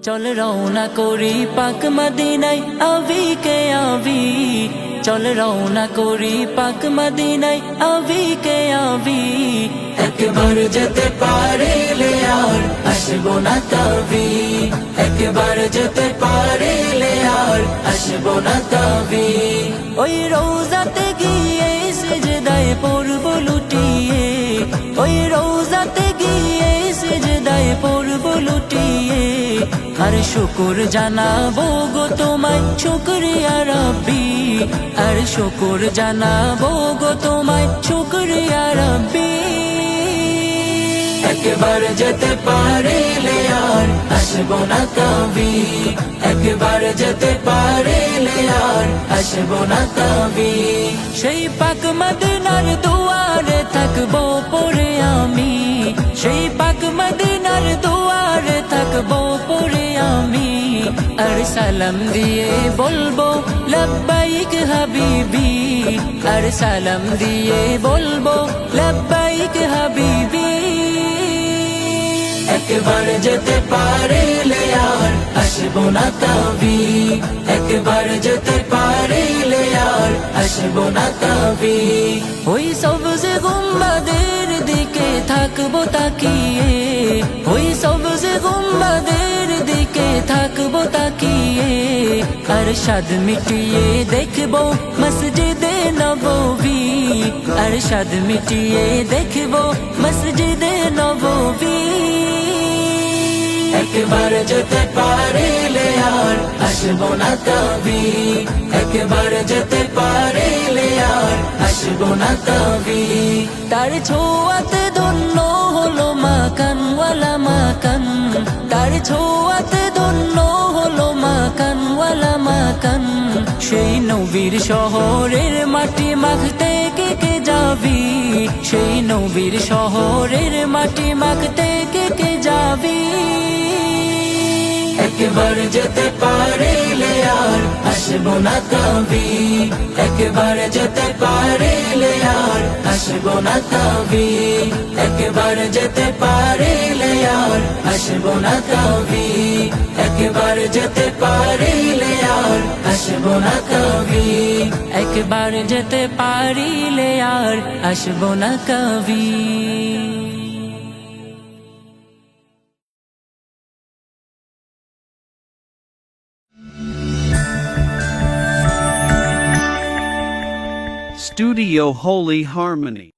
চল রওনা করি পাক মদিনায় আবি কে আবি, চল রওনা করি পাক মদিনায় আবি কে আবি। একবার যেতে পারিলে আর আসবো না তবে, একবার যেতে পারিলে আর আসবো না তবে। ওই রওজাতে গিয়ে সিজদায় পড়ব লুটিয়ে, ওই রওজাতে গিয়ে সিজদায় পড়ব লুটিয়ে। আর শুকর জানাবো গো তোমায় শুকরিয়া রাব্বি, আর শুকর জানাবো গো তোমায় শুকরিয়া রাব্বি। একবার যেতে পারিলে আর আসবো না তবে, একবার যেতে পারিলে আর আসবো না তবে। সেই পাক মদিনার দুয়ারে থাকবো পড়ে আমি, সেই পাক মদিনার দুয়ারে থাকবো পড়ে আমি। আর সালাম দিয়ে বলবো লব্বাইক হাবিবি, আর সালাম দিয়ে বলবো লব্বাইক হাবিবি। একবার যেতে পারিলে আর আসবো না তবে, একবার যেতে পারিলে আর আসবো না তবে। ওই সবজে গুম্বাদের দিকে থাকবো তাকিয়ে, ওই সবজে গুম্বাদের দিকে থাকবো তাকিয়ে। আর সাদ মিটিয়ে দেখবো মসজিদে নববী, আর সাদ মিটিয়ে দেখবো মসজিদে নববী। একবার যেতে পারিলে আর আসবো না তবে, একবার যেতে পারিলে আর আসবো না তবে। তার ছোঁয়াতে ধন্য হলো মাকান ওয়ালা মাকান, তার ছোঁয়াতে ধন্য হলো মাকান ওয়ালা মাকান। সেই নবীর শহরের মাটি মাখতে কে কে যাবি, সেই নবীর শহরের মাটি মাখতে কে কে যাবি। একবার যেতে পারিলে আর আসবো না তবে, একবার যেতে পারিলে আর আসবো না তবে, একবার যেতে পারিলে আর আসবো না তবে, একবার যেতে পারিলে আর আসবো না তবে, একবার যেতে পারিলে আর আসবো না কবি। Studio Holy Harmony.